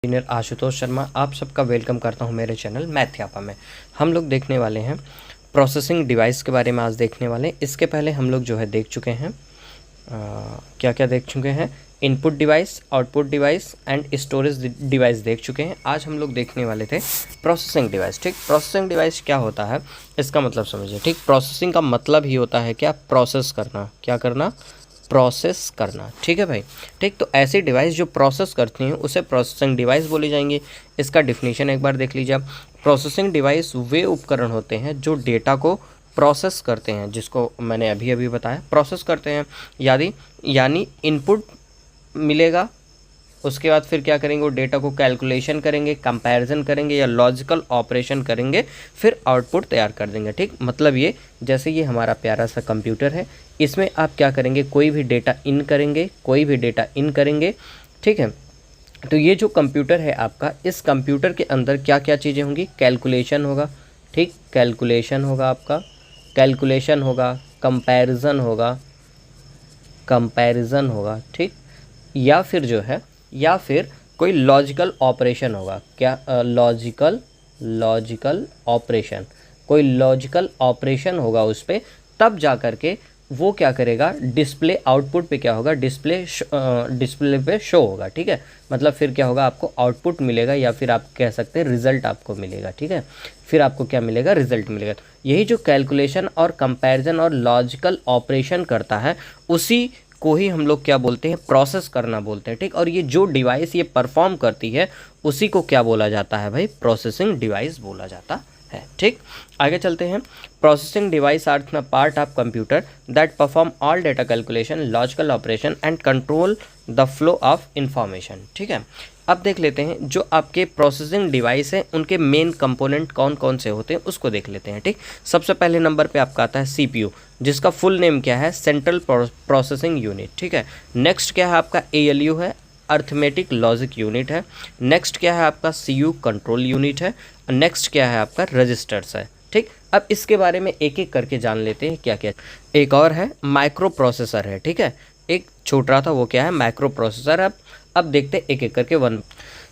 Engineer Ashutosh Sharma आप सबका welcome करता हूं मेरे चैनल मैथयापा में। हम लोग देखने वाले हैं प्रोसेसिंग डिवाइस के बारे में आज देखने वाले हैं। इसके पहले हम लोग जो है देख चुके हैं क्या क्या देख चुके हैं, input device, output device and storage device देख चुके हैं। आज हम लोग देखने वाले थे प्रोसेसिंग डिवाइस। ठीक, प्रोसेसिंग डिवाइस क्या होता है इसका मतलब समझिए। ठीक, प्रोसेसिंग का मतलब ही होता है क्या, प्रोसेस करना। क्या करना, प्रोसेस करना। ठीक है भाई। ठीक, तो ऐसी डिवाइस जो प्रोसेस करती हैं उसे प्रोसेसिंग डिवाइस बोली जाएंगी। इसका डिफिनीशन एक बार देख लीजिए आप। प्रोसेसिंग डिवाइस वे उपकरण होते हैं जो डेटा को प्रोसेस करते हैं, जिसको मैंने अभी अभी बताया, प्रोसेस करते हैं। यानी इनपुट मिलेगा, उसके बाद फिर क्या करेंगे, वो डेटा को कैलकुलेशन करेंगे, कंपैरिजन करेंगे या लॉजिकल ऑपरेशन करेंगे, फिर आउटपुट तैयार कर देंगे। ठीक, मतलब ये जैसे ये हमारा प्यारा सा कंप्यूटर है, इसमें आप क्या करेंगे, कोई भी डेटा इन करेंगे। ठीक है, तो ये जो कंप्यूटर है आपका, इस कंप्यूटर के अंदर क्या क्या चीज़ें होंगी, कैलकुलेशन होगा। ठीक, कैलकुलेशन होगा आपका, कैलकुलेशन होगा, कंपैरिजन होगा। ठीक, या फिर कोई लॉजिकल ऑपरेशन होगा। क्या, लॉजिकल ऑपरेशन, कोई लॉजिकल ऑपरेशन होगा उस पर, तब जा कर के वो क्या करेगा, डिस्प्ले आउटपुट पे क्या होगा, डिस्प्ले पे शो होगा। ठीक है, मतलब फिर क्या होगा, आपको आउटपुट मिलेगा या फिर आप कह सकते हैं रिजल्ट आपको मिलेगा। ठीक है, फिर आपको क्या मिलेगा, रिजल्ट मिलेगा। यही जो कैलकुलेशन और कंपैरिजन और लॉजिकल ऑपरेशन करता है, उसी को ही हम लोग क्या बोलते हैं, प्रोसेस करना बोलते हैं। ठीक, और ये जो डिवाइस ये परफॉर्म करती है उसी को क्या बोला जाता है भाई, प्रोसेसिंग डिवाइस बोला जाता है। ठीक, आगे चलते हैं। Processing device are the part of computer that perform all data calculation, logical operation and control the flow of information. ठीक है, अब देख लेते हैं जो आपके प्रोसेसिंग डिवाइस हैं उनके मेन कंपोनेंट कौन कौन से होते हैं उसको देख लेते हैं। ठीक, सबसे पहले नंबर पे आपका आता है सीपीयू, जिसका फुल नेम क्या है, सेंट्रल प्रोसेसिंग यूनिट। ठीक है, नेक्स्ट क्या है आपका, एएलयू है, अर्थमेटिक लॉजिक यूनिट है। नेक्स्ट क्या है आपका, सीयू, कंट्रोल यूनिट है। नेक्स्ट क्या है आपका, रजिस्टर्स है। ठीक, अब इसके बारे में एक एक करके जान लेते हैं क्या क्या। एक और है माइक्रो प्रोसेसर है। ठीक है, एक छूट रहा था, वो क्या है, माइक्रो प्रोसेसर। अब देखते हैं एक एक करके वन।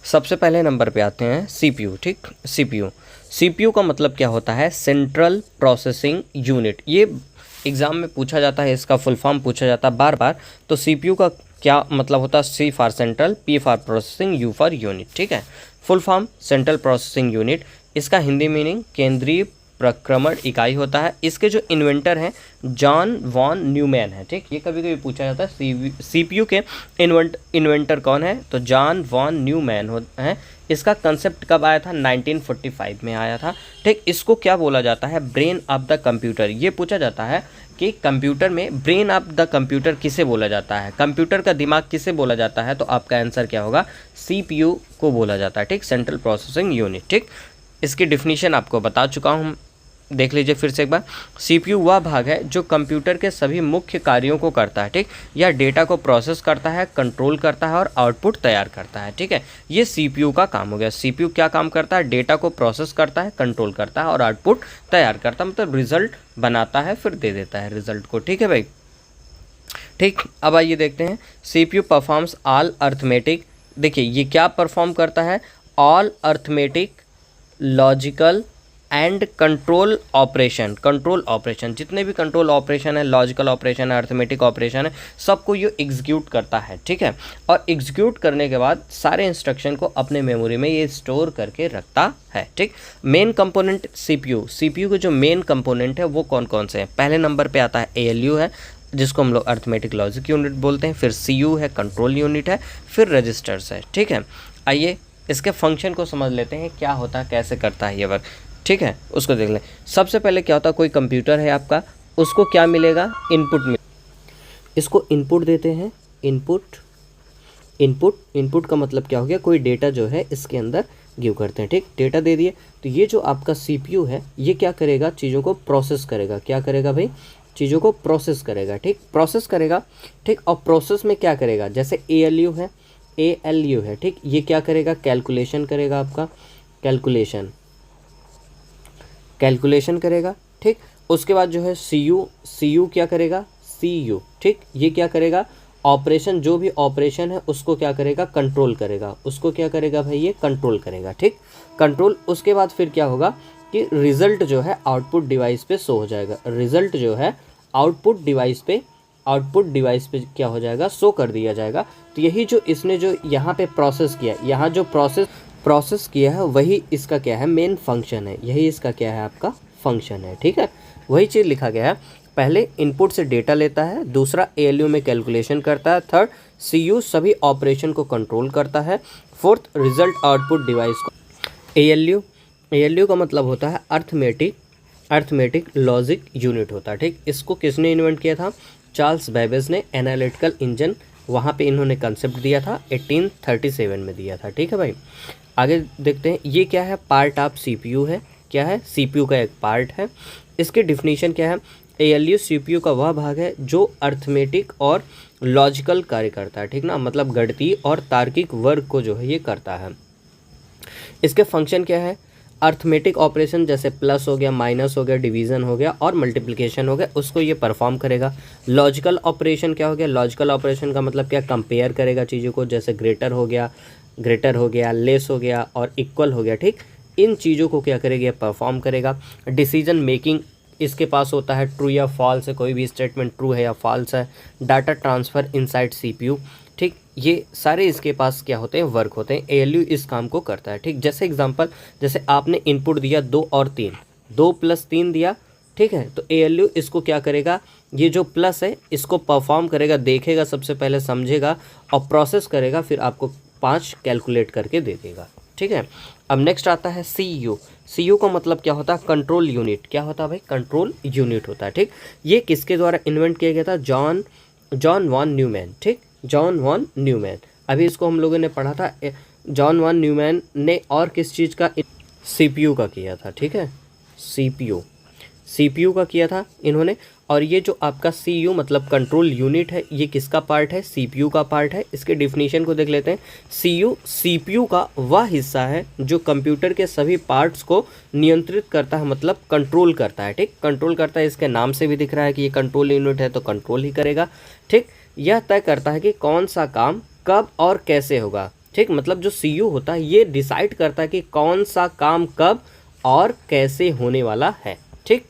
सबसे पहले नंबर पे आते हैं सीपीयू। ठीक, सीपीयू का मतलब क्या होता है, सेंट्रल प्रोसेसिंग यूनिट। ये एग्ज़ाम में पूछा जाता है, इसका फुल फॉर्म पूछा जाता है बार बार। तो सीपीयू का क्या मतलब होता है, C for central, P for processing, U for unit. ठीक है, full form central processing unit. इसका हिंदी मीनिंग केंद्रीय प्रक्रमण इकाई होता है। इसके जो इन्वेंटर हैं जॉन वॉन न्यूमैन है। ठीक, ये कभी कभी पूछा जाता है सीपीयू के इन्वेंटर कौन है, तो जॉन वॉन न्यूमैन हैं। इसका कंसेप्ट कब आया था, 1945 में आया था। ठीक, इसको क्या बोला जाता है, ब्रेन ऑफ द कंप्यूटर। ये पूछा जाता है कि कंप्यूटर में ब्रेन ऑफ द कंप्यूटर किसे बोला जाता है, कंप्यूटर का दिमाग किसे बोला जाता है, तो आपका आंसर क्या होगा, सीपीयू को बोला जाता है। ठीक, सेंट्रल प्रोसेसिंग यूनिट। ठीक, इसकी डिफिनीशन आपको बता चुका हूँ, देख लीजिए फिर से एक बार। सीपीयू वह भाग है जो कंप्यूटर के सभी मुख्य कार्यों को करता है। ठीक, या डेटा को प्रोसेस करता है, कंट्रोल करता है और आउटपुट तैयार करता है। ठीक है, ये सीपीयू का काम हो गया। सीपीयू क्या काम करता है, डेटा को प्रोसेस करता है, कंट्रोल करता है और आउटपुट तैयार करता है, मतलब रिजल्ट बनाता है, फिर दे देता है रिजल्ट को। ठीक है भाई। ठीक, अब आइए देखते हैं सीपीयू परफॉर्म्स ऑल अर्थमेटिक। देखिए ये क्या परफॉर्म करता है, all arithmetic, logical and control operation, जितने भी कंट्रोल ऑपरेशन है, लॉजिकल ऑपरेशन है, अर्थमेटिक ऑपरेशन है, सबको ये एग्जीक्यूट करता है। ठीक है, और एग्जीक्यूट करने के बाद सारे इंस्ट्रक्शन को अपने मेमोरी में ये स्टोर करके रखता है। ठीक, मेन कंपोनेंट सीपीयू के जो मेन कंपोनेंट है वो कौन कौन से हैं, पहले नंबर पे आता है एएलयू है, जिसको हम लोग अर्थमेटिक लॉजिक यूनिट बोलते हैं, फिर सीयू है, कंट्रोल यूनिट है, फिर रजिस्टर्स है। ठीक है, आइए इसके फंक्शन को समझ लेते हैं, क्या होता है, कैसे करता है ये वर्क। ठीक है, उसको देख लें। सबसे पहले क्या होता है, कोई कंप्यूटर है आपका, उसको क्या मिलेगा, इनपुट इसको इनपुट देते हैं, इनपुट का मतलब क्या हो गया, कोई डेटा जो है इसके अंदर गिव करते हैं। ठीक, डेटा दे दिए, तो ये जो आपका सीपीयू है ये क्या करेगा, चीज़ों को प्रोसेस करेगा। क्या करेगा भाई, चीज़ों को प्रोसेस करेगा। ठीक, प्रोसेस करेगा। ठीक, और प्रोसेस में क्या करेगा, जैसे एएलयू है। ठीक, ये क्या करेगा, कैलकुलेशन करेगा, आपका कैलकुलेशन करेगा। ठीक, उसके बाद जो है सीयू क्या करेगा, ठीक, ये क्या करेगा, ऑपरेशन, जो भी ऑपरेशन है उसको क्या करेगा, कंट्रोल करेगा, उसको क्या करेगा भाई, ये कंट्रोल करेगा, ठीक, कंट्रोल। उसके बाद फिर क्या होगा कि रिजल्ट जो है आउटपुट डिवाइस पे शो हो जाएगा, रिजल्ट जो है आउटपुट डिवाइस पे क्या हो जाएगा, शो कर दिया जाएगा। तो यही जो इसने जो यहाँ पे प्रोसेस किया, यहाँ जो प्रोसेस किया है वही इसका क्या है, मेन फंक्शन है, यही इसका क्या है, आपका फंक्शन है, ठीक है। वही चीज़ लिखा गया है, पहले इनपुट से डेटा लेता है, दूसरा ALU में कैलकुलेशन करता है, थर्ड CU सभी ऑपरेशन को कंट्रोल करता है, फोर्थ रिजल्ट आउटपुट डिवाइस को। ALU का मतलब होता है अर्थमेटिक लॉजिक यूनिट होता है, ठीक। इसको किसने इन्वेंट किया था, चार्ल्स बेबेज ने। एनालिटिकल इंजन वहाँ पे इन्होंने कंसेप्ट दिया था, 1837 में दिया था, ठीक है भाई। आगे देखते हैं, ये क्या है, पार्ट ऑफ CPU है, क्या है, CPU का एक पार्ट है। इसकी डिफिनीशन क्या है, ALU CPU का वह भाग है जो अर्थमेटिक और लॉजिकल कार्य करता है, ठीक ना, मतलब गणितीय और तार्किक वर्ग को जो है ये करता है। इसके फंक्शन क्या है, अर्थमेटिक ऑपरेशन जैसे प्लस हो गया, माइनस हो गया, डिवीज़न हो गया और मल्टीप्लिकेशन हो गया, उसको ये परफॉर्म करेगा। लॉजिकल ऑपरेशन क्या हो गया, लॉजिकल ऑपरेशन का मतलब क्या, कंपेयर करेगा चीज़ों को, जैसे ग्रेटर हो गया, लेस हो गया और इक्वल हो गया, ठीक। इन चीज़ों को क्या करेगा, परफॉर्म करेगा। डिसीजन मेकिंग इसके पास होता है, ट्रू या फॉल्स है, कोई भी स्टेटमेंट ट्रू है या फॉल्स है। डाटा ट्रांसफ़र इनसाइड CPU, ठीक, ये सारे इसके पास क्या होते हैं, वर्क होते हैं। ALU इस काम को करता है, ठीक। जैसे एग्जांपल, जैसे आपने इनपुट दिया 2 और 3, 2 + 3 दिया, ठीक है, तो ALU इसको क्या करेगा, ये जो प्लस है इसको परफॉर्म करेगा, देखेगा सबसे पहले, समझेगा और प्रोसेस करेगा, फिर आपको 5 कैलकुलेट करके दे देगा, ठीक है। अब नेक्स्ट आता है CU का मतलब क्या होता है, कंट्रोल यूनिट। क्या होता है भाई, कंट्रोल यूनिट होता है, ठीक। ये किसके द्वारा इन्वेंट किया गया था, जॉन वॉन न्यूमैन, ठीक, जॉन वॉन न्यूमैन। अभी इसको हम लोगों ने पढ़ा था, जॉन वॉन न्यूमैन ने और किस चीज़ का, CPU का किया था, ठीक है, CPU का किया था इन्होंने। और ये जो आपका CU मतलब कंट्रोल यूनिट है, ये किसका पार्ट है, CPU का पार्ट है। इसके डिफिनीशन को देख लेते हैं। CU CPU का वह हिस्सा है जो कंप्यूटर के सभी पार्ट्स को नियंत्रित करता है, मतलब कंट्रोल करता है, ठीक, कंट्रोल करता है। इसके नाम से भी दिख रहा है कि ये कंट्रोल यूनिट है, तो कंट्रोल ही करेगा, ठीक। यह तय करता है कि कौन सा काम कब और कैसे होगा, ठीक, मतलब जो CU होता है ये डिसाइड करता है कि कौन सा काम कब और कैसे होने वाला है, ठीक।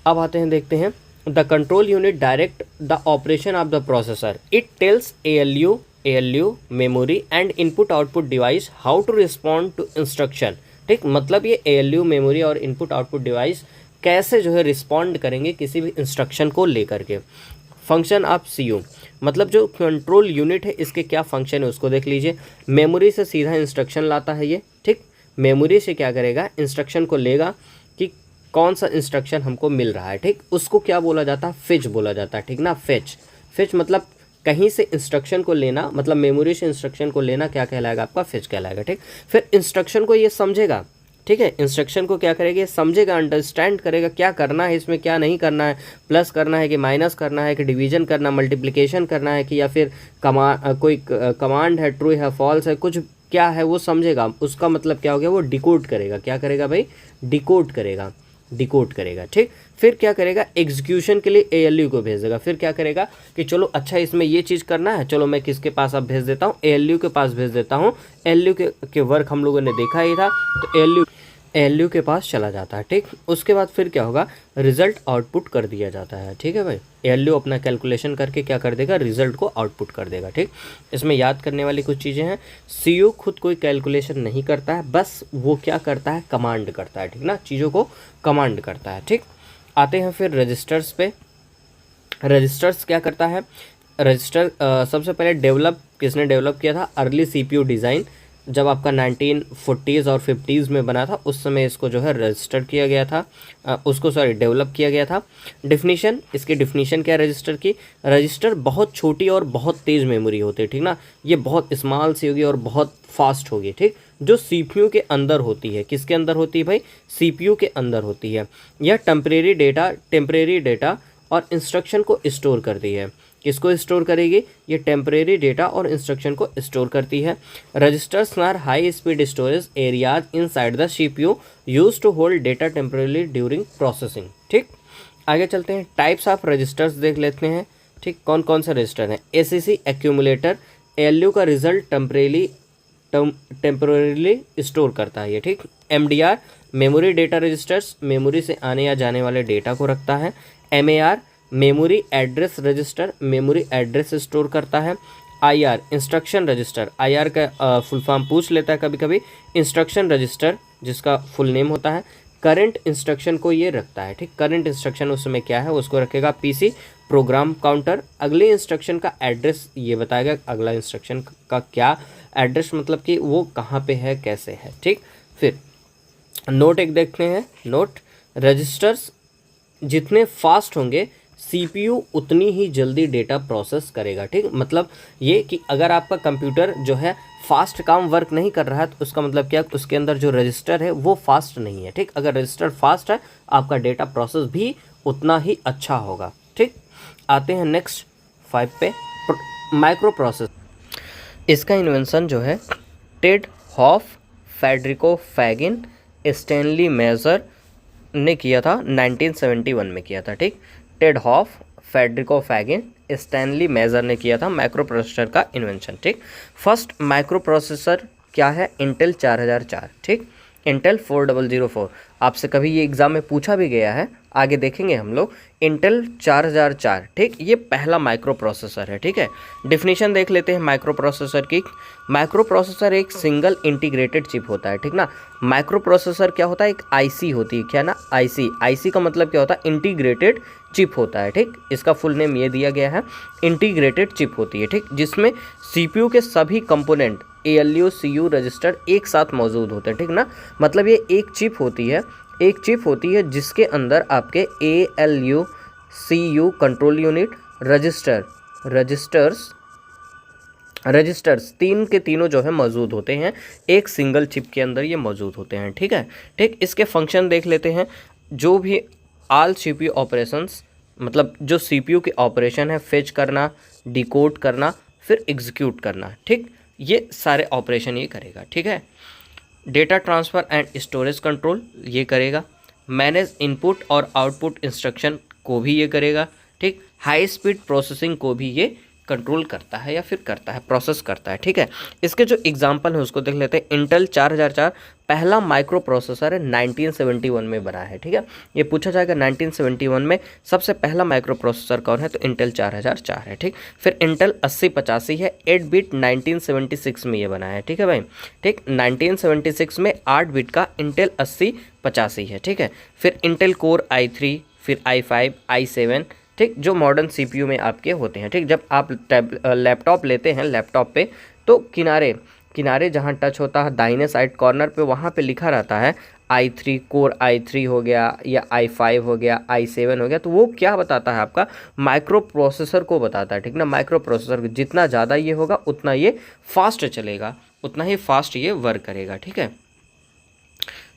अब आते हैं, देखते हैं, the control unit direct the operation of the processor. It tells ALU memory and input output device how to respond to instruction, ठीक, मतलब ये ALU मेमोरी और इनपुट आउटपुट डिवाइस कैसे जो है रिस्पॉन्ड करेंगे किसी भी इंस्ट्रक्शन को लेकर के। फंक्शन ऑफ CU मतलब जो कंट्रोल यूनिट है इसके क्या फंक्शन है उसको देख लीजिए। मेमोरी से सीधा इंस्ट्रक्शन लाता है ये, ठीक, मेमोरी से क्या करेगा, इंस्ट्रक्शन को लेगा कि कौन सा इंस्ट्रक्शन हमको मिल रहा है, ठीक, उसको क्या बोला जाता है, फेच बोला जाता है, ठीक ना। फेच मतलब कहीं से इंस्ट्रक्शन को लेना, मतलब मेमोरी से इंस्ट्रक्शन को लेना क्या कहलाएगा, आपका फेच कहलाएगा, ठीक। फिर इंस्ट्रक्शन को ये समझेगा, ठीक है, इंस्ट्रक्शन को क्या करेगा, समझेगा, अंडरस्टैंड करेगा क्या करना है इसमें, क्या नहीं करना है, प्लस करना है कि माइनस करना है कि डिवीजन करना, मल्टीप्लिकेशन करना है कि या फिर कोई कमांड है, ट्रू है, फॉल्स है, कुछ क्या है वो समझेगा। उसका मतलब क्या हो गया, वो डिकोड करेगा। क्या करेगा भाई, डिकोड करेगा, ठीक। फिर क्या करेगा, एग्जीक्यूशन के लिए ALU को भेज देगा। फिर क्या करेगा कि चलो अच्छा इसमें ये चीज़ करना है, चलो मैं किसके पास अब भेज देता हूँ, ALU के पास भेज देता हूँ। ALU के वर्क हम लोगों ने देखा ही था, तो ALU के पास चला जाता है, ठीक। उसके बाद फिर क्या होगा, रिजल्ट आउटपुट कर दिया जाता है, ठीक है भाई। ALU अपना कैलकुलेशन करके क्या कर देगा, रिजल्ट को आउटपुट कर देगा, ठीक। इसमें याद करने वाली कुछ चीज़ें हैं। CU खुद कोई कैलकुलेशन नहीं करता है, बस वो क्या करता है, कमांड करता है, ठीक ना, चीज़ों को कमांड करता है, ठीक। आते हैं फिर रजिस्टर्स पे। रजिस्टर्स क्या करता है, रजिस्टर सबसे पहले किसने डेवलप किया था, अर्ली CPU डिज़ाइन जब आपका 1940s और 50s में बना था, उस समय इसको जो है रजिस्टर किया गया था, डेवलप किया गया था। डिफिनीशन, इसकी डिफिनीशन क्या है रजिस्टर की, रजिस्टर बहुत छोटी और बहुत तेज़ मेमोरी होती है, ठीक ना, ये बहुत स्मॉल सी होगी और बहुत फास्ट होगी, ठीक, जो CPU के अंदर होती है। किसके अंदर होती है भाई, CPU के अंदर होती है। यह टेम्परेरी डेटा और इंस्ट्रक्शन को स्टोर करती है। किसको स्टोर करेगी, ये टेम्परेरी डेटा और इंस्ट्रक्शन को स्टोर करती है। Registers are high speed storage areas inside the CPU used to hold data temporary during processing, ठीक। आगे चलते हैं, टाइप्स ऑफ रजिस्टर्स देख लेते हैं। ठीक, कौन कौन से रजिस्टर हैं? ACC एक्यूमुलेटर ALU का रिजल्ट टेम्परेरीली स्टोर करता है ये, ठीक। MDR memory data registers, memory से आने या जाने वाले डेटा को रखता है। MAR memory address register, memory address store करता है। IR इंस्ट्रक्शन रजिस्टर, IR का फुल फॉर्म पूछ लेता है कभी कभी, इंस्ट्रक्शन रजिस्टर जिसका फुल नेम होता है। करंट इंस्ट्रक्शन को ये रखता है, ठीक। करंट इंस्ट्रक्शन उसमें क्या है उसको रखेगा PC प्रोग्राम काउंटर। अगले इंस्ट्रक्शन का एड्रेस ये बताएगा, अगला इंस्ट्रक्शन का क्या एड्रेस, मतलब कि वो कहाँ पे है, कैसे है, ठीक। फिर नोट एक देखते हैं। नोट, रजिस्टर्स जितने फास्ट होंगे CPU उतनी ही जल्दी डेटा प्रोसेस करेगा, ठीक। मतलब ये कि अगर आपका कंप्यूटर जो है फास्ट काम वर्क नहीं कर रहा है तो उसका मतलब क्या, उसके अंदर जो रजिस्टर है वो फास्ट नहीं है, ठीक। अगर रजिस्टर फास्ट है आपका डेटा प्रोसेस भी उतना ही अच्छा होगा, ठीक। आते हैं नेक्स्ट 5 पे, माइक्रो प्रोसेस। इसका इन्वेंशन जो है Ted Hoff, Federico Faggin, Stanley Mazor ने किया था, 1971 में किया था, ठीक। Ted Hoff, Federico Faggin, Stanley Mazor ने किया था माइक्रो प्रोसेसर का इन्वेंशन, ठीक। फर्स्ट माइक्रो प्रोसेसर क्या है? इंटेल 4004, ठीक। इंटेल 4004 आपसे कभी ये एग्ज़ाम में पूछा भी गया है, आगे देखेंगे हम लोग। इंटेल 4004, ठीक, ये पहला माइक्रो प्रोसेसर है, ठीक है। डिफिनीशन देख लेते हैं माइक्रो प्रोसेसर की। माइक्रो प्रोसेसर एक सिंगल इंटीग्रेटेड चिप होता है, ठीक ना। माइक्रो प्रोसेसर क्या होता है? एक IC होती है, क्या ना, IC का मतलब क्या होता है? इंटीग्रेटेड चिप होता है, ठीक। इसका फुल नेम ये दिया गया है, इंटीग्रेटेड चिप होती है, ठीक, जिसमें CPU के सभी कंपोनेंट ALU CU रजिस्टर एक साथ मौजूद होते हैं, ठीक ना। मतलब ये एक चिप होती है जिसके अंदर आपके ALU CU control unit, registers तीन के तीनों जो है मौजूद होते हैं, एक सिंगल चिप के अंदर ये मौजूद होते हैं, ठीक है, ठीक। इसके फंक्शन देख लेते हैं। जो भी ऑल CPU ऑपरेशंस, मतलब जो CPU के ऑपरेशन है, फेच करना, डिकोड करना, फिर एग्जीक्यूट करना, ठीक, ये सारे ऑपरेशन ये करेगा, ठीक है। Data transfer and storage control ये करेगा। मैनेज इनपुट और आउटपुट इंस्ट्रक्शन को भी ये करेगा, ठीक। हाई स्पीड प्रोसेसिंग को भी ये कंट्रोल करता है या फिर करता है, प्रोसेस करता है, ठीक है। इसके जो एग्जांपल है उसको देख लेते हैं। इंटेल 4004 पहला माइक्रो प्रोसेसर है, 1971 में बना है, ठीक है। ये पूछा जाएगा 1971 में सबसे पहला माइक्रो प्रोसेसर कौन है, तो इंटेल 4004 है, ठीक। फिर इंटेल 8085 है, 8 बिट 1976 में ये बना है, ठीक है भाई, ठीक। 1976 में 8 बिट का इंटेल 8085 है, ठीक है। फिर इंटेल कोर i3, फिर i5, i7, ठीक, जो मॉडर्न CPU में आपके होते हैं, ठीक। जब आप लैपटॉप लेते हैं, लैपटॉप पे तो किनारे जहाँ टच होता है दाहिने साइड कॉर्नर पे, वहाँ पे लिखा रहता है i3, कोर i3 हो गया या i5 हो गया, i7 हो गया, तो वो क्या बताता है? आपका माइक्रो प्रोसेसर को बताता है, ठीक ना। माइक्रो प्रोसेसर जितना ज़्यादा ये होगा उतना ये फास्ट चलेगा, उतना ही फास्ट ये वर्क करेगा, ठीक है,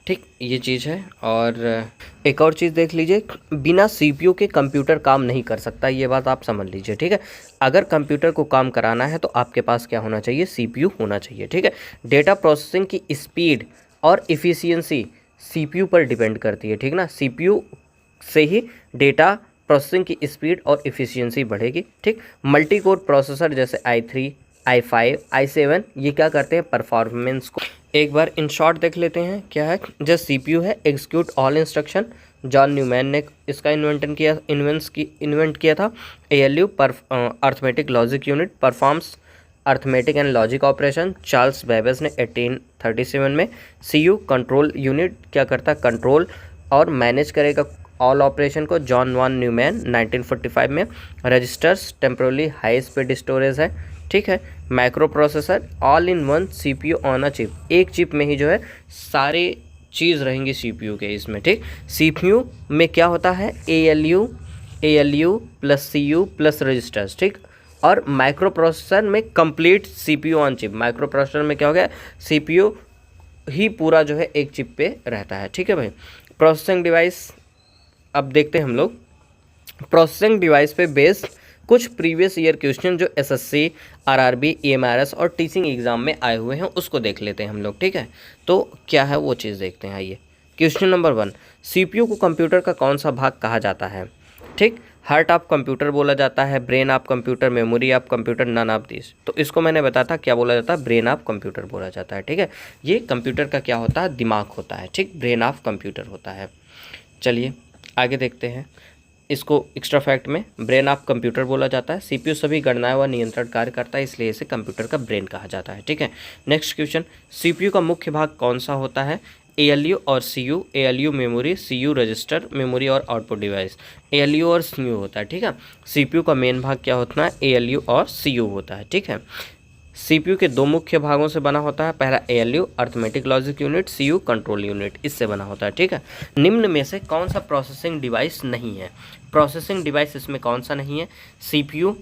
ठीक, ये चीज़ है। और एक और चीज़ देख लीजिए, बिना CPU के कंप्यूटर काम नहीं कर सकता, ये बात आप समझ लीजिए, ठीक है। अगर कंप्यूटर को काम कराना है तो आपके पास क्या होना चाहिए? CPU होना चाहिए, ठीक है। डेटा प्रोसेसिंग की स्पीड और इफ़िशियंसी CPU पर डिपेंड करती है, ठीक ना। CPU से ही डेटा प्रोसेसिंग की स्पीड और इफ़िशियंसी बढ़ेगी, ठीक। मल्टी कोर प्रोसेसर जैसे i3, i5, i7 ये क्या करते हैं? परफॉर्मेंस को एक बार इन शॉर्ट देख लेते हैं। क्या है? जो CPU है, execute all instruction, John Neumann ने इसका इन्वेंट किया था। ALU arithmetic logic unit performs arithmetic and logic operation, Charles Babbage ने 1837 में। CU कंट्रोल यूनिट क्या करता है? कंट्रोल और मैनेज करेगा ऑल ऑपरेशन को, जॉन वॉन न्यूमैन 1945 में। Registers temporarily high speed storage है, ठीक है। Microprocessor all in one CPU on a chip, एक चिप में ही जो है सारे चीज़ रहेंगी CPU के इसमें, ठीक। CPU में क्या होता है? ALU plus CU plus registers, ठीक। और माइक्रो प्रोसेसर में complete CPU on chip. Microprocessor में क्या हो गया? CPU ही पूरा जो है एक चिप पे रहता है, ठीक है भाई। प्रोसेसिंग डिवाइस अब देखते हैं हम लोग। प्रोसेसिंग डिवाइस पे बेस्ड कुछ प्रीवियस ईयर क्वेश्चन जो SSC, RRB, EMRS और टीचिंग एग्जाम में आए हुए हैं उसको देख लेते हैं हम लोग, ठीक है। तो क्या है वो चीज़ देखते हैं, आइए। क्वेश्चन नंबर 1, CPU को कंप्यूटर का कौन सा भाग कहा जाता है? ठीक, हार्ट ऑफ कंप्यूटर बोला जाता है, brain of computer, memory of computer, none of this. तो इसको मैंने बताया था क्या बोला जाता है, ब्रेन ऑफ कंप्यूटर बोला जाता है, ठीक है। ये कंप्यूटर का क्या होता है, दिमाग होता है, ठीक, ब्रेन ऑफ कंप्यूटर होता है। चलिए आगे देखते हैं इसको। एक्स्ट्रा फैक्ट में ब्रेन ऑफ कंप्यूटर बोला जाता है, सीपीयू सभी गणनाएं व नियंत्रण कार्य करता है, इसलिए इसे कंप्यूटर का ब्रेन कहा जाता है, ठीक है। नेक्स्ट क्वेश्चन, सीपीयू का मुख्य भाग कौन सा होता है, एएलयू और CU, ALU memory, CU register, memory और आउटपुट डिवाइस। एएलयू और सीयू होता है, ठीक है। सीपीयू का मेन भाग क्या होता है, एएलयू और सीयू होता है, ठीक है। सीपीयू के दो मुख्य भागों से बना होता है, पहला ALU arithmetic logic unit, CU control unit, इससे बना होता है, ठीक है। निम्न में से कौन सा प्रोसेसिंग डिवाइस नहीं है, प्रोसेसिंग डिवाइस इसमें कौन सा नहीं है, CPU,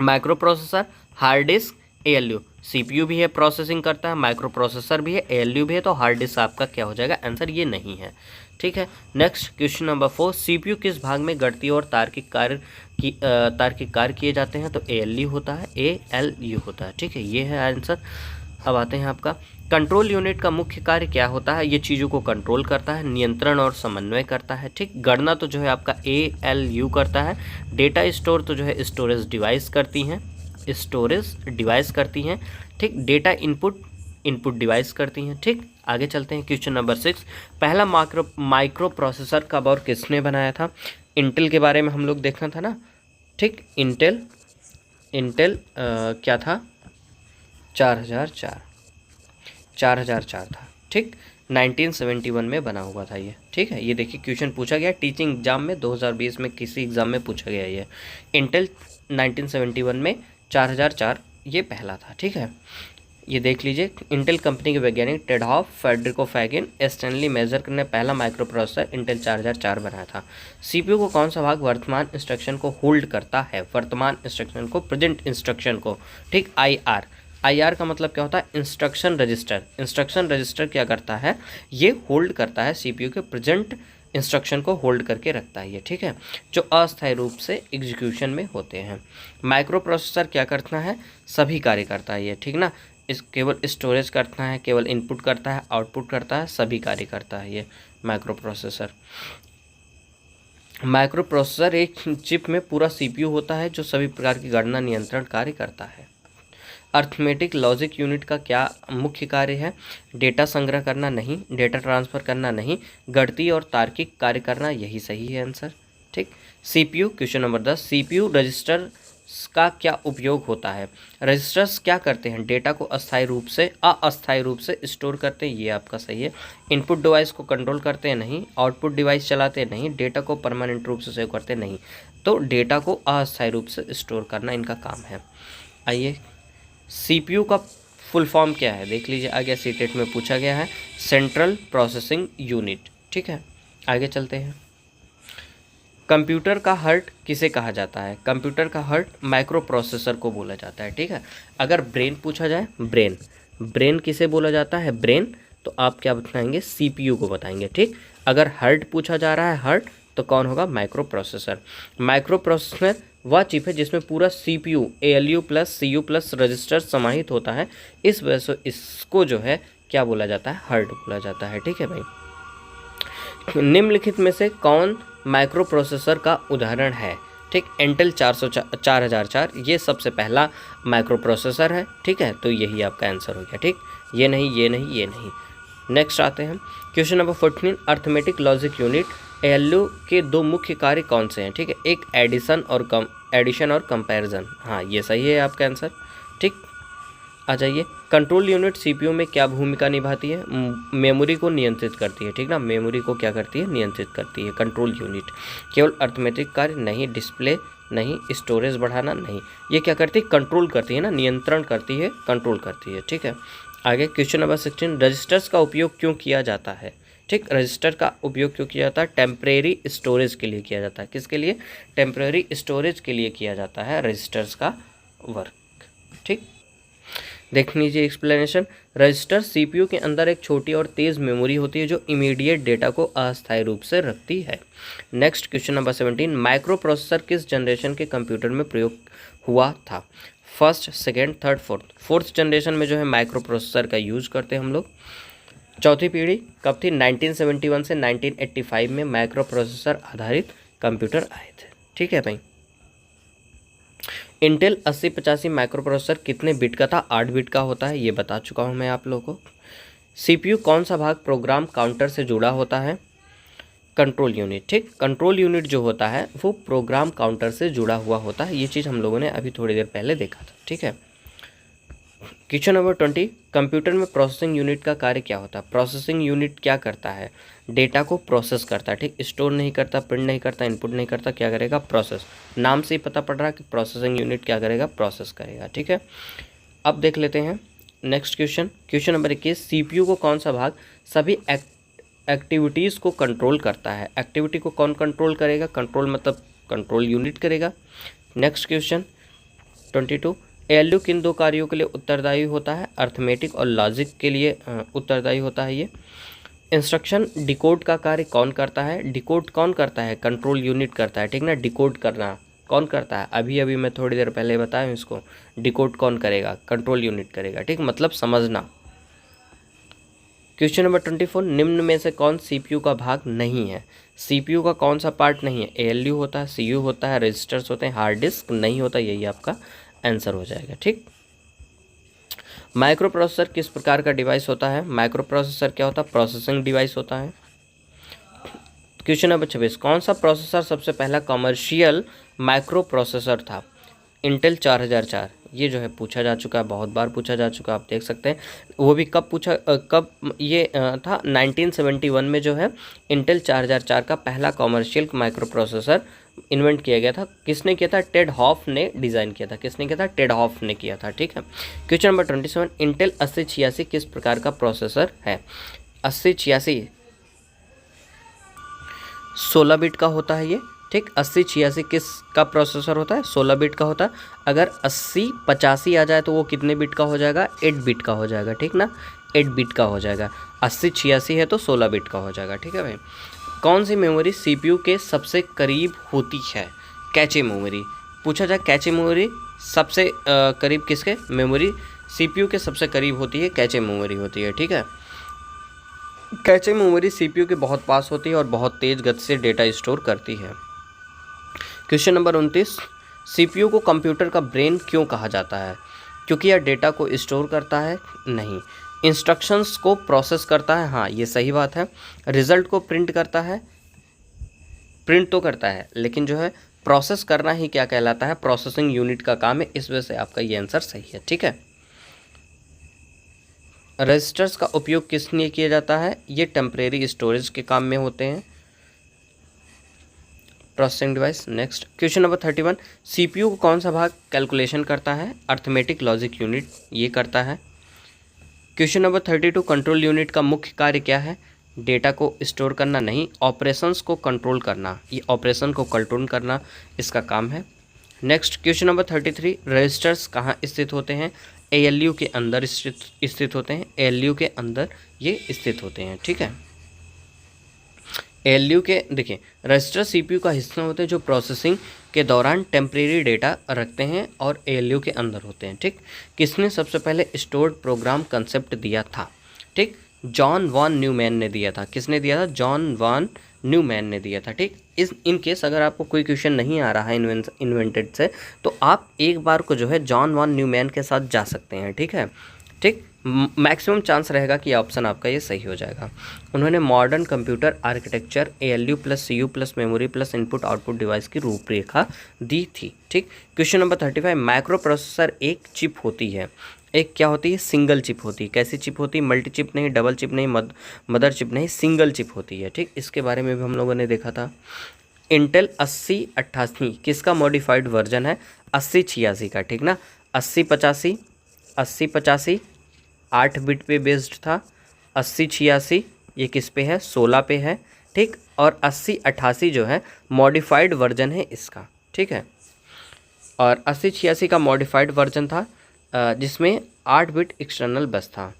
micro processor, hard disk, ALU. CPU भी है, प्रोसेसिंग करता है, माइक्रो प्रोसेसर भी है, एएलयू भी है, तो हार्ड डिस्क आपका क्या हो जाएगा, आंसर ये नहीं है, ठीक है। नेक्स्ट क्वेश्चन नंबर 4, सीपीयू किस भाग में गणितीय और तार्किक कार्य किए जाते हैं, तो एएलयू होता है, एएलयू होता है, ठीक है, ये है आंसर। अब आते हैं आपका कंट्रोल यूनिट का मुख्य कार्य क्या होता है, ये चीज़ों को कंट्रोल करता है, नियंत्रण और समन्वय करता है, ठीक। गणना तो जो है आपका एएलयू करता है, डेटा स्टोर तो जो है स्टोरेज डिवाइस करती हैं, ठीक। डेटा इनपुट डिवाइस करती हैं, ठीक। आगे चलते हैं क्वेश्चन नंबर 6, पहला माइक्रो प्रोसेसर कब और किसने बनाया था, इंटेल के बारे में हम लोग देखना था ना, ठीक। इंटेल क्या था, 4004 था, ठीक। 1971 में बना हुआ था ये, ठीक है। ये देखिए क्वेश्चन पूछा गया टीचिंग एग्जाम में 2020 में, किसी एग्जाम में पूछा गया ये। इंटेल 1971 में 4004 ये पहला था, ठीक है। ये देख लीजिए, इंटेल कंपनी के वैज्ञानिक टेडहॉफ, फेडरिको फैगिन, स्टैनली मेजर ने पहला माइक्रो प्रोसेसर इंटेल 4004 बनाया था। सीपीयू को कौन सा भाग वर्तमान इंस्ट्रक्शन को होल्ड करता है, वर्तमान इंस्ट्रक्शन को, प्रेजेंट इंस्ट्रक्शन को, ठीक। आईआर का मतलब क्या होता है, इंस्ट्रक्शन रजिस्टर क्या करता है, ये होल्ड करता है, सीपीयू के प्रेजेंट इंस्ट्रक्शन को होल्ड करके रखता है ये, ठीक है, जो अस्थायी रूप से एग्जीक्यूशन में होते हैं। माइक्रो प्रोसेसर क्या करता है, सभी कार्य करता है ये, ठीक ना, इस केवल स्टोरेज करता है, केवल इनपुट करता है, आउटपुट करता है, सभी कार्य करता है ये माइक्रो प्रोसेसर। माइक्रो प्रोसेसर एक चिप में पूरा सीपीयू होता है जो सभी प्रकार की गणना नियंत्रण कार्य करता है। अर्थमेटिक लॉजिक यूनिट का क्या मुख्य कार्य है, डेटा संग्रह करना नहीं, डेटा ट्रांसफ़र करना नहीं, गणितीय और तार्किक कार्य करना, यही सही है आंसर, ठीक। CPU, question number 10, CPU register का क्या उपयोग होता है, रजिस्टर्स क्या करते हैं, डेटा को अस्थायी रूप से स्टोर करते हैं, ये आपका सही है। इनपुट डिवाइस को कंट्रोल करते हैं, नहीं। आउटपुट डिवाइस चलाते हैं, नहीं। डेटा को परमानेंट रूप से सेव करते हैं, नहीं। तो डेटा को अस्थायी रूप से स्टोर करना इनका काम है। आइए, सीपीयू का फुल फॉर्म क्या है, देख लीजिए, आगे सीटेट में पूछा गया है, सेंट्रल प्रोसेसिंग यूनिट, ठीक है। आगे चलते हैं, कंप्यूटर का हार्ट किसे कहा जाता है, कंप्यूटर का हार्ट माइक्रो प्रोसेसर को बोला जाता है, ठीक है। अगर ब्रेन पूछा जाए, ब्रेन किसे बोला जाता है, ब्रेन, तो आप क्या बताएंगे, सीपीयू को बताएंगे, ठीक। अगर हार्ट पूछा जा रहा है, हार्ट, तो कौन होगा, माइक्रो प्रोसेसर। माइक्रो प्रोसेसर वह चिप है जिसमें पूरा CPU, ALU plus CU plus register समाहित होता है, इस वजह से इसको जो है क्या बोला जाता है, हार्ट बोला जाता है, ठीक है भाई। निम्नलिखित में से कौन माइक्रो प्रोसेसर का उदाहरण है, ठीक। इंटेल 4004 ये सबसे पहला माइक्रो प्रोसेसर है, ठीक है, तो यही आपका आंसर हो गया, ठीक। ये नहीं। नेक्स्ट आते हैं question number 14, arithmetic logic unit ALU के दो मुख्य कार्य कौन से हैं, ठीक है। एक एडिशन और कंपैरिजन, हाँ ये सही है आपका आंसर, ठीक। आ जाइए, कंट्रोल यूनिट सीपीयू में क्या भूमिका निभाती है, मेमोरी को नियंत्रित करती है, ठीक ना, मेमोरी को क्या करती है, नियंत्रित करती है कंट्रोल यूनिट। केवल अर्थमेटिक कार्य नहीं, डिस्प्ले नहीं, स्टोरेज बढ़ाना नहीं, ये क्या करती है, कंट्रोल करती है ना, नियंत्रण करती है, कंट्रोल करती है, ठीक है। आगे क्वेश्चन नंबर 16, रजिस्टर्स का उपयोग क्यों किया जाता है, ठीक। रजिस्टर का उपयोग क्यों किया जाता है, टेम्परेरी स्टोरेज के लिए किया जाता है, किसके लिए, टेम्परेरी स्टोरेज के लिए किया जाता है रजिस्टर्स का वर्क, ठीक। देख लीजिए एक्सप्लेनेशन, रजिस्टर सीपीयू के अंदर एक छोटी और तेज़ मेमोरी होती है जो इमीडिएट डेटा को अस्थायी रूप से रखती है। Next question number 17, micro processor किस जनरेशन के कंप्यूटर में प्रयोग हुआ था, first, second, third, fourth generation में जो है माइक्रो प्रोसेसर का यूज़ करते हैं हम लोग। चौथी पीढ़ी कब थी, 1971 से 1985 में माइक्रो प्रोसेसर आधारित कंप्यूटर आए थे, ठीक है भाई। इंटेल 8085 माइक्रो प्रोसेसर कितने बिट का था? 8 बिट का होता है, ये बता चुका हूँ मैं आप लोगों को। सीपीयू कौन सा भाग प्रोग्राम काउंटर से जुड़ा होता है? Control unit. ठीक, कंट्रोल यूनिट जो होता है वो प्रोग्राम काउंटर से जुड़ा हुआ होता है। ये चीज़ हम लोगों ने अभी थोड़ी देर पहले देखा था। ठीक है। क्वेश्चन नंबर 20, कंप्यूटर में प्रोसेसिंग यूनिट का कार्य क्या होता है? प्रोसेसिंग यूनिट क्या करता है? डेटा को प्रोसेस करता है। ठीक, स्टोर नहीं करता, प्रिंट नहीं करता, इनपुट नहीं करता, क्या करेगा? प्रोसेस। नाम से ही पता पड़ रहा है कि प्रोसेसिंग यूनिट क्या करेगा? प्रोसेस करेगा। ठीक है, अब देख लेते हैं next question. Question number 21, CPU को कौन सा भाग सभी एक्टिविटीज़ को कंट्रोल करता है? एक्टिविटी को कौन कंट्रोल करेगा? कंट्रोल मतलब कंट्रोल यूनिट करेगा। नेक्स्ट क्वेश्चन 22, एएलयू किन दो कार्यों के लिए उत्तरदायी होता है? अर्थमेटिक और लॉजिक के लिए उत्तरदायी होता है ये। इंस्ट्रक्शन डिकोड का कार्य कौन करता है? डिकोड कौन करता है? कंट्रोल यूनिट करता है। ठीक ना, डिकोड करना कौन करता है? अभी अभी मैं थोड़ी देर पहले बताया इसको, डिकोड कौन करेगा? कंट्रोल यूनिट करेगा। ठीक, मतलब समझना। क्वेश्चन नंबर 24, निम्न में से कौन सीपीयू का भाग नहीं है? सीपीयू का कौन सा पार्ट नहीं है? एएलयू होता है, सीयू होता है, रजिस्टर्स होते हैं, हार्ड डिस्क नहीं होता। यही आपका आंसर हो जाएगा। ठीक, माइक्रो प्रोसेसर किस प्रकार का डिवाइस होता है? माइक्रो प्रोसेसर क्या होता है? प्रोसेसिंग डिवाइस होता है। क्वेश्चन नंबर 26, कौन सा प्रोसेसर सबसे पहला कमर्शियल माइक्रो प्रोसेसर था? इंटेल 4004। ये जो है पूछा जा चुका है, बहुत बार पूछा जा चुका है, आप देख सकते हैं। वो भी कब पूछा, कब ये था? 1971 में जो है इंटेल 4004 का पहला कमर्शियल माइक्रो प्रोसेसर इन्वेंट किया गया था। किसने किया था? टेड हॉफ ने डिज़ाइन किया था। किसने किया था? टेड हॉफ ने किया था। ठीक है। क्वेश्चन नंबर 27, इंटेल 8086 किस प्रकार का प्रोसेसर है? 8086 16 बिट का होता है ये। ठीक, 8086 किस का प्रोसेसर होता है? 16 बिट का होता है। अगर 8085 आ जाए तो वो कितने बिट का हो जाएगा? 8 बिट का हो जाएगा। ठीक ना, 8 बिट का हो जाएगा। 8086 है तो 16 बिट का हो जाएगा। ठीक है भाई। कौन सी मेमोरी सीपीयू के सबसे करीब होती है? Cache memory. पूछा जाए कैचे मेमोरी सबसे करीब किसके? मेमोरी सीपीयू के सबसे करीब होती है, कैचे मेमोरी होती है। ठीक है, कैचे मेमोरी सीपीयू के बहुत पास होती है और बहुत तेज़ गति से डेटा स्टोर करती है। क्वेश्चन नंबर 29, सीपीयू को कंप्यूटर का ब्रेन क्यों कहा जाता है? क्योंकि यह डेटा को स्टोर करता है? नहीं। इंस्ट्रक्शंस को प्रोसेस करता है? हाँ, ये सही बात है। रिजल्ट को प्रिंट करता है? प्रिंट तो करता है, लेकिन जो है प्रोसेस करना ही क्या कहलाता है? प्रोसेसिंग यूनिट का काम है। इस वजह से आपका ये आंसर सही है। ठीक है। रजिस्टर्स का उपयोग किस लिए किया जाता है? ये टेम्परेरी स्टोरेज के काम में होते हैं। Processing device. Next question number 31, CPU को कौन सा भाग कैलकुलेशन करता है? अर्थमेटिक लॉजिक यूनिट ये करता है। क्वेश्चन नंबर 32, कंट्रोल यूनिट का मुख्य कार्य क्या है? डेटा को स्टोर करना नहीं, ऑपरेशंस को कंट्रोल करना। ये ऑपरेशन को कंट्रोल करना इसका काम है। नेक्स्ट क्वेश्चन नंबर 33, रजिस्टर्स कहाँ स्थित होते हैं? एएलयू के अंदर स्थित होते हैं। एएलयू के अंदर ये स्थित होते हैं। ठीक है। एएलयू के देखिए, रजिस्टर सीपीयू का हिस्सा होते हैं जो प्रोसेसिंग के दौरान टेम्परेरी डेटा रखते हैं और एएलयू के अंदर होते हैं। ठीक, किसने सबसे पहले स्टोर्ड प्रोग्राम कंसेप्ट दिया था? ठीक, जॉन वॉन न्यूमैन ने दिया था। किसने दिया था? जॉन वॉन न्यूमैन ने दिया था। ठीक, इस इन केस अगर आपको कोई क्वेश्चन नहीं आ रहा है इन्वेंटेड से, तो आप एक बार को जो है जॉन वॉन न्यूमैन के साथ जा सकते हैं। ठीक है। ठीक, मैक्सिमम चांस रहेगा कि ऑप्शन आपका ये सही हो जाएगा। उन्होंने modern computer architecture ALU plus CU plus memory plus input output device की रूपरेखा दी थी। ठीक, क्वेश्चन नंबर 35, माइक्रो प्रोसेसर एक चिप होती है। एक क्या होती है? सिंगल चिप होती है। कैसी चिप होती है? मल्टी चिप नहीं, डबल चिप नहीं, मदर चिप नहीं, सिंगल चिप होती है। ठीक, इसके बारे में भी हम लोगों ने देखा था। इंटेल 8088 किसका मॉडिफाइड वर्जन है? 8086 का। ठीक ना, 8085 8 बिट पे बेस्ड था। 8086 ये किस पे है? 16 पे है। ठीक, और 8088 जो है मॉडिफाइड वर्जन है इसका। ठीक है, और 8086 का मॉडिफाइड वर्जन था जिसमें 8 बिट एक्सटर्नल बस था।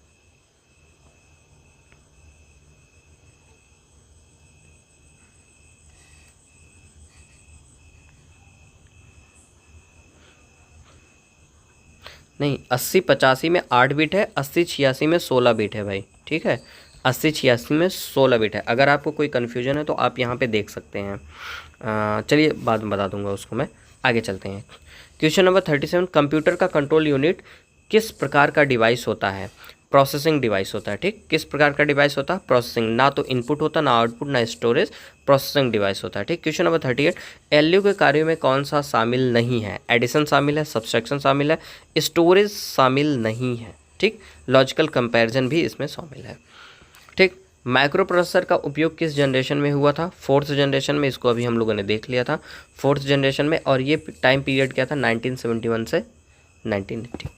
नहीं, 8085 में 8 बिट है, 8086 में 16 बिट है भाई। ठीक है, 8086 में 16 बिट है। अगर आपको कोई कन्फ्यूजन है तो आप यहाँ पे देख सकते हैं। चलिए बाद में बता दूंगा उसको मैं। आगे चलते हैं। क्वेश्चन नंबर 37, कंप्यूटर का कंट्रोल यूनिट किस प्रकार का डिवाइस होता है? प्रोसेसिंग डिवाइस होता है। ठीक, किस प्रकार का डिवाइस होता है? प्रोसेसिंग। ना तो इनपुट होता, ना आउटपुट, ना स्टोरेज, प्रोसेसिंग डिवाइस होता है। ठीक, क्वेश्चन नंबर 38, एलयू के कार्यों में कौन सा शामिल नहीं है? एडिशन शामिल है, सब्सट्रैक्शन शामिल है, स्टोरेज शामिल नहीं है। ठीक, लॉजिकल कंपैरिजन भी इसमें शामिल है। ठीक, माइक्रो प्रोसेसर का उपयोग किस जनरेशन में हुआ था? फोर्थ जनरेशन में। इसको अभी हम लोगों ने देख लिया था, फोर्थ जनरेशन में। और ये टाइम पीरियड क्या था? 1971 से 1980।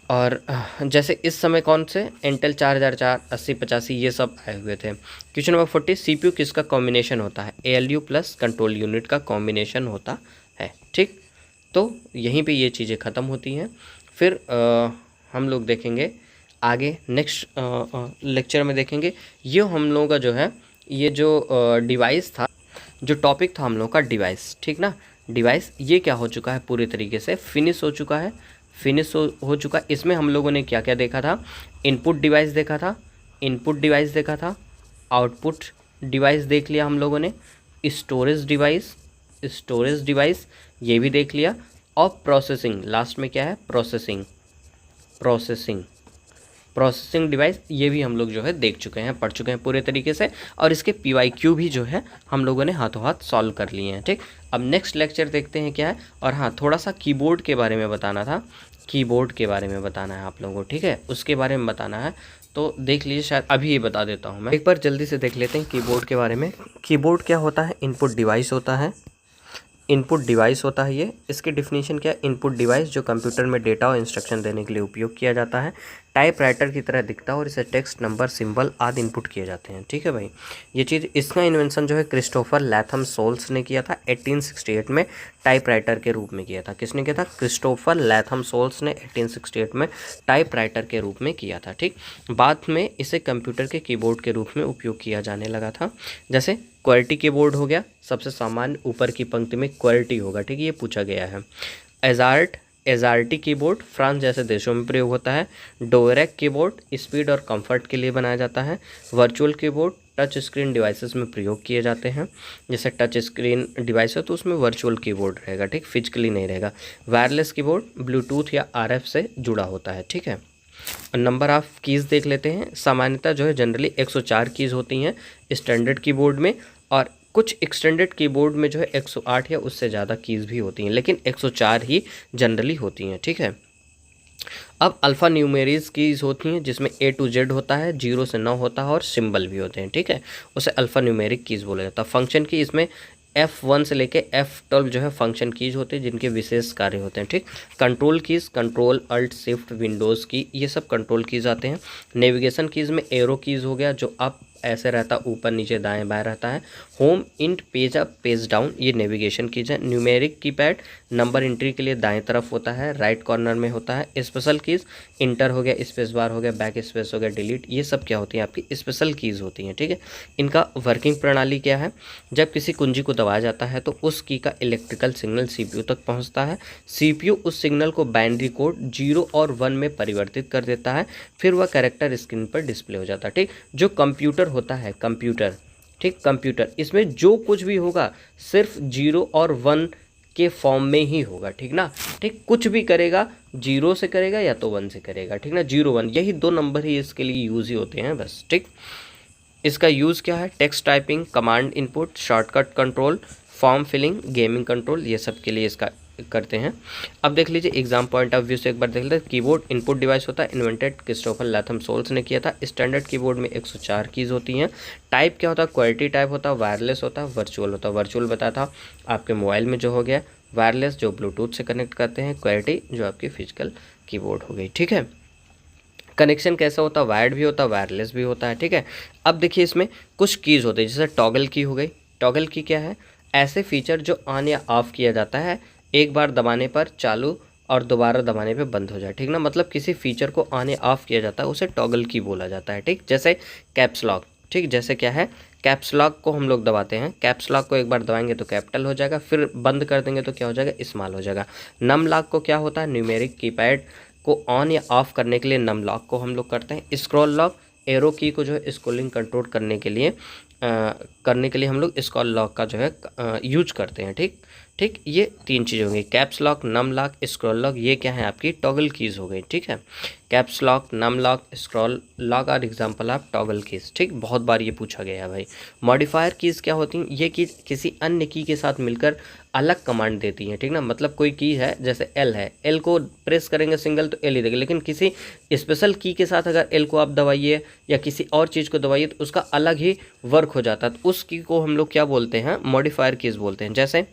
और जैसे इस समय कौन से? इंटेल 4004, 8085 ये सब आए हुए थे। क्वेश्चन नंबर 40, सीपीयू किसका कॉम्बिनेशन होता है? एएलयू प्लस कंट्रोल यूनिट का कॉम्बिनेशन होता है। ठीक, तो यहीं पे ये चीज़ें ख़त्म होती हैं। फिर हम लोग देखेंगे आगे नेक्स्ट लेक्चर में देखेंगे। ये हम लोगों का जो है, ये जो डिवाइस था, जो टॉपिक था हम लोगों का डिवाइस, ठीक ना, डिवाइस ये क्या हो चुका है? पूरी तरीके से फिनिश हो चुका है। फिनिश हो चुका। इसमें हम लोगों ने क्या क्या देखा था? इनपुट डिवाइस देखा था, इनपुट डिवाइस देखा था, आउटपुट डिवाइस देख लिया हम लोगों ने, स्टोरेज डिवाइस, स्टोरेज डिवाइस ये भी देख लिया, और प्रोसेसिंग, लास्ट में क्या है? प्रोसेसिंग, प्रोसेसिंग, प्रोसेसिंग डिवाइस ये भी हम लोग जो है देख चुके हैं, पढ़ चुके हैं पूरे तरीके से। और इसके PYQ भी जो है हम लोगों ने हाथों हाथ सॉल्व कर लिए हैं। ठीक, अब नेक्स्ट लेक्चर देखते हैं क्या है। और हाँ, थोड़ा सा कीबोर्ड के बारे में बताना था, कीबोर्ड के बारे में बताना है आप लोगों को। ठीक है, उसके बारे में बताना है, तो देख लीजिए। शायद अभी ये बता देता हूँ मैं, एक बार जल्दी से देख लेते हैं कीबोर्ड के बारे में। कीबोर्ड क्या होता है? इनपुट डिवाइस होता है, इनपुट डिवाइस होता है ये। इसकी डिफिनीशन क्या है? इनपुट डिवाइस जो कंप्यूटर में डेटा और इंस्ट्रक्शन देने के लिए उपयोग किया जाता है, टाइप राइटर की तरह दिखता है और इसे टेक्स्ट, नंबर, सिंबल आदि इनपुट किए जाते हैं। ठीक है भाई, ये चीज़, इसका इन्वेंशन जो है क्रिस्टोफर लैथम सोल्स ने किया था 1868 में, टाइप राइटर के रूप में किया था। किसने किया था? क्रिस्टोफर लैथम सोल्स ने 1868 में टाइप राइटर के रूप में किया था। ठीक, बाद में इसे कंप्यूटर के कीबोर्ड के रूप में उपयोग किया जाने लगा था। जैसे क्वालिटी कीबोर्ड हो गया, सबसे सामान्य ऊपर की पंक्ति में क्वालिटी होगा। ठीक है, ये पूछा गया है। एजार्टी कीबोर्ड फ्रांस जैसे देशों में प्रयोग होता है। डोरेक कीबोर्ड स्पीड और कंफर्ट के लिए बनाया जाता है। Virtual keyboard touch screen devices में प्रयोग किए जाते हैं। जैसे टच स्क्रीन डिवाइस है तो उसमें वर्चुअल कीबोर्ड रहेगा, ठीक, फिजिकली नहीं रहेगा। वायरलेस कीबोर्ड ब्लूटूथ या RF से जुड़ा होता है। ठीक है, नंबर ऑफ कीज़ देख लेते हैं। सामान्यतः जो है जनरली 104 कीज़ होती हैं स्टैंडर्ड कीबोर्ड में, और कुछ एक्सटेंडेड कीबोर्ड में जो है 108 या उससे ज़्यादा कीज़ भी होती हैं, लेकिन 104 ही जनरली होती हैं। ठीक है, अब अल्फ़ा न्यूमेरीज कीज़ होती हैं जिसमें A to Z होता है, 0 से 9 होता है, और सिंबल भी होते हैं। ठीक है, उसे अल्फ़ा न्यूमेरिक कीज़ बोला जाता है। फंक्शन की इसमें F1 से लेके F12 जो है फंक्शन कीज़ होते हैं जिनके विशेष कार्य होते हैं। ठीक, control keys, control alt shift Windows key, ये सब कंट्रोल कीज़ आते हैं। नेविगेशन कीज़ में एरो कीज़ हो गया, जो अप ऐसे रहता, ऊपर नीचे दाएं बाएं रहता है। Home, int, page up, page down, ये नेविगेशन कीज़ है। न्यूमेरिक कीपैड नंबर एंट्री के लिए दाएं तरफ होता है, राइट कॉर्नर में होता है। स्पेशल कीज़ इंटर हो गया, स्पेस बार हो गया, बैक स्पेस हो गया, डिलीट, ये सब क्या होती हैं? आपकी स्पेशल कीज़ होती हैं। ठीक है, इनका वर्किंग प्रणाली क्या है? जब किसी कुंजी को दबाया जाता है तो उस की का इलेक्ट्रिकल सिग्नल CPU तक पहुंचता है। CPU उस सिग्नल को बाइनरी कोड 0 और 1 में परिवर्तित कर देता है, फिर वह कैरेक्टर स्क्रीन पर डिस्प्ले हो जाता है। ठीक, जो कंप्यूटर होता है, कंप्यूटर, ठीक, कंप्यूटर, इसमें जो कुछ भी होगा सिर्फ 0 और 1 के फॉर्म में ही होगा। ठीक ना, ठीक, कुछ भी करेगा 0 से करेगा या तो 1 से करेगा। ठीक ना, 0 1 यही दो नंबर ही इसके लिए यूज़ ही होते हैं बस। ठीक, इसका यूज़ क्या है? Text typing, command input, shortcut control, form filling, gaming control, ये सब के लिए इसका करते हैं। अब देख लीजिए एग्जाम पॉइंट ऑफ व्यू से एक बार देख लेते हैं। कीबोर्ड इनपुट डिवाइस होता है, इन्वेंटेड क्रिस्टोफर लैथम सोल्स ने किया था। स्टैंडर्ड कीबोर्ड में 104 कीज़ होती हैं। टाइप क्या होता है? क्वालिटी टाइप होता है, वायरलेस होता है, वर्चुअल होता है। वर्चुअल बताया था आपके मोबाइल में जो हो गया, वायरलेस जो ब्लूटूथ से कनेक्ट करते हैं, क्वालिटी जो आपकी फिजिकल कीबोर्ड हो गई। ठीक है, कनेक्शन कैसा होता है? वायर्ड भी होता है, वायरलेस भी होता है। ठीक है, अब देखिए इसमें कुछ कीज़ होते हैं, जैसे टॉगल की हो गई। टॉगल की क्या है? ऐसे फीचर जो ऑन या ऑफ किया जाता है, एक बार दबाने पर चालू और दोबारा दबाने पे बंद हो जाए। ठीक ना, मतलब किसी फीचर को ऑन या ऑफ किया जाता है उसे टॉगल की बोला जाता है। ठीक, जैसे कैप्स लॉक। ठीक, जैसे क्या है? कैप्स लॉक को हम लोग दबाते हैं, कैप्स लॉक को एक बार दबाएंगे तो कैपिटल हो जाएगा, फिर बंद कर देंगे तो क्या हो जाएगा? स्मॉल हो जाएगा। नम लॉक को क्या होता है? न्यूमेरिक कीपैड को ऑन या ऑफ करने के लिए नम लॉक को हम लोग करते हैं। स्क्रॉल लॉक एरो की को जो है स्क्रॉलिंग कंट्रोल करने के लिए हम लोग स्क्रॉल लॉक का जो है यूज करते हैं। ठीक ठीक, ये 3 चीज़ होंगी, caps lock, num lock, scroll lock, ये क्या है आपकी टॉगल कीज़ हो गई। ठीक है, caps lock, num lock, scroll lock are example of toggle keys. ठीक, बहुत बार ये पूछा गया है भाई। मॉडिफायर कीज़ क्या होती हैं? ये कीज़ किसी अन्य की के साथ मिलकर अलग कमांड देती हैं। ठीक ना, मतलब कोई की है जैसे एल है, एल को प्रेस करेंगे सिंगल तो एल ही देगा, लेकिन किसी स्पेशल की के साथ अगर एल को आप दबाइए या किसी और चीज़ को दबाइए तो उसका अलग ही वर्क हो जाता है। तो उस की को हम लोग क्या बोलते हैं? मॉडिफायर कीज़ बोलते हैं। जैसे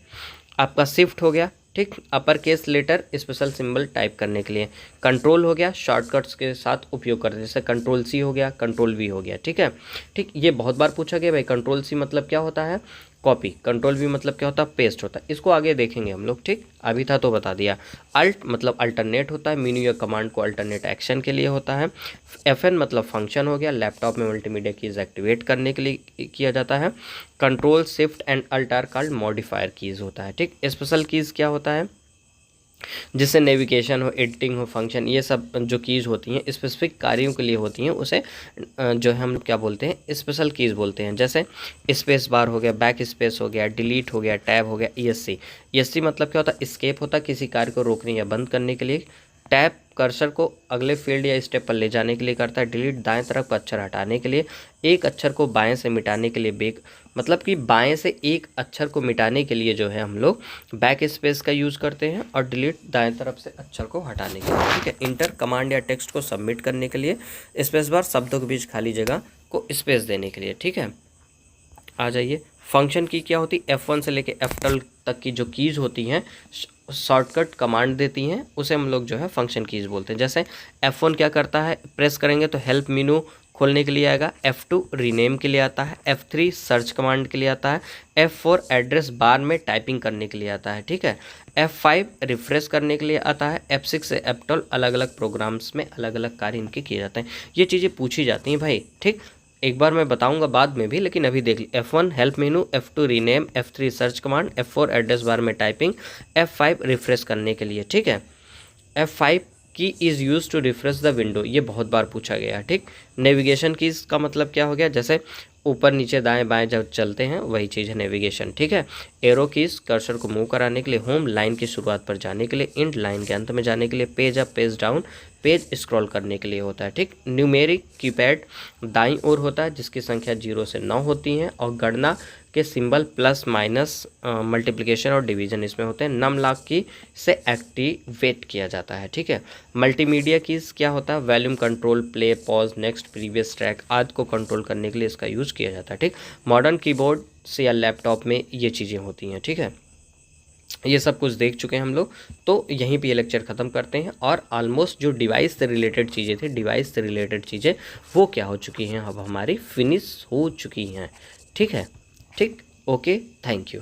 आपका शिफ्ट हो गया, ठीक, upper case letter special symbol type करने के लिए। कंट्रोल हो गया, शॉर्टकट्स के साथ उपयोग करते हैं, जैसे कंट्रोल सी हो गया, कंट्रोल वी हो गया। ठीक है, ठीक, ये बहुत बार पूछा गया भाई। कंट्रोल सी मतलब क्या होता है? कॉपी। कंट्रोल वी मतलब क्या होता है? पेस्ट होता है। इसको आगे देखेंगे हम लोग। ठीक, अभी था तो बता दिया। अल्ट मतलब अल्टरनेट होता है, मीनू या कमांड को अल्टरनेट एक्शन के लिए होता है। FN मतलब फंक्शन हो गया, लैपटॉप में मल्टीमीडिया कीज़ एक्टिवेट करने के लिए किया जाता है। Control, shift and alt are called modifier keys होता है। ठीक, स्पेशल कीज़ क्या होता है? जिससे नेविगेशन हो, एडिटिंग हो, फंक्शन, ये सब जो कीज़ होती हैं स्पेसिफिक कार्यों के लिए होती हैं, उसे जो है हम लोग क्या बोलते हैं? स्पेशल कीज़ बोलते हैं। जैसे स्पेस बार हो गया, बैक स्पेस हो गया, डिलीट हो गया, टैब हो गया, ESC। ESC मतलब क्या होता है? एस्केप होता है किसी कार्य को रोकने या बंद करने के लिए। टैब कर्सर को अगले फील्ड या स्टेप पर ले जाने के लिए करता है। डिलीट दाएं तरफ का अक्षर हटाने के लिए। एक अक्षर को बाएं से मिटाने के लिए बैक, मतलब कि बाएं से एक अक्षर को मिटाने के लिए जो है हम लोग बैक स्पेस का यूज़ करते हैं। और डिलीट दाएं तरफ से अक्षर को हटाने के लिए। ठीक है, इंटर कमांड या टेक्स्ट को सबमिट करने के लिए। स्पेस बार शब्दों के बीच खाली जगह को स्पेस देने के लिए। ठीक है, आ जाइए। फंक्शन की क्या होती है? F1 से लेके F12 तक की जो कीज़ होती हैं शॉर्टकट कमांड देती हैं, उसे हम लोग जो है फंक्शन कीज़ बोलते हैं। जैसे F1 क्या करता है? प्रेस करेंगे तो हेल्प मेनू खोलने के लिए आएगा। F2 रीनेम के लिए आता है। F3 सर्च कमांड के लिए आता है। F4 एड्रेस बार में टाइपिंग करने के लिए आता है। ठीक है, F5 रिफ्रेश करने के लिए आता है। F6 से F12 अलग अलग प्रोग्राम्स में अलग अलग कार्य इनके किए जाते हैं। ये चीज़ें पूछी जाती हैं भाई। ठीक, एक बार मैं बताऊंगा बाद में भी, लेकिन अभी देख ली। F1 हेल्प मेनू, F2 rename, F3 search command, F4 address bar में टाइपिंग, F5 रिफ्रेश करने के लिए। ठीक है, F5 key is use to refresh the window, ये बहुत बार पूछा गया है। ठीक, नेविगेशन कीज़ का मतलब क्या हो गया? जैसे ऊपर नीचे दाएं बाएं जब चलते हैं वही चीज़ है नेविगेशन। ठीक है, एरो कीज़ कर्सर को मूव कराने के लिए, होम लाइन की शुरुआत पर जाने के लिए, इंड लाइन के अंत में जाने के लिए, page up page down page scroll करने के लिए होता है। ठीक, न्यूमेरिक कीपैड दाईं ओर होता है जिसकी संख्या 0 से 9 होती हैं और गणना के सिंबल प्लस माइनस मल्टीप्लिकेशन और डिवीजन इसमें होते हैं। नम लॉक की से एक्टिवेट किया जाता है। ठीक है, मल्टीमीडिया कीज़ क्या होता है? Volume control, play, pause, next, previous track आदि को कंट्रोल करने के लिए इसका यूज़ किया जाता है। ठीक, मॉडर्न कीबोर्ड से या लैपटॉप में ये चीज़ें होती हैं। ठीक है, ये सब कुछ देख चुके हैं हम लोग, तो यहीं पे ये लेक्चर ख़त्म करते हैं। और ऑलमोस्ट जो डिवाइस से रिलेटेड चीज़ें थी, डिवाइस से रिलेटेड चीज़ें वो क्या हो चुकी हैं? अब हमारी फिनिश हो चुकी हैं। ठीक है, ठीक, ओके, थैंक यू।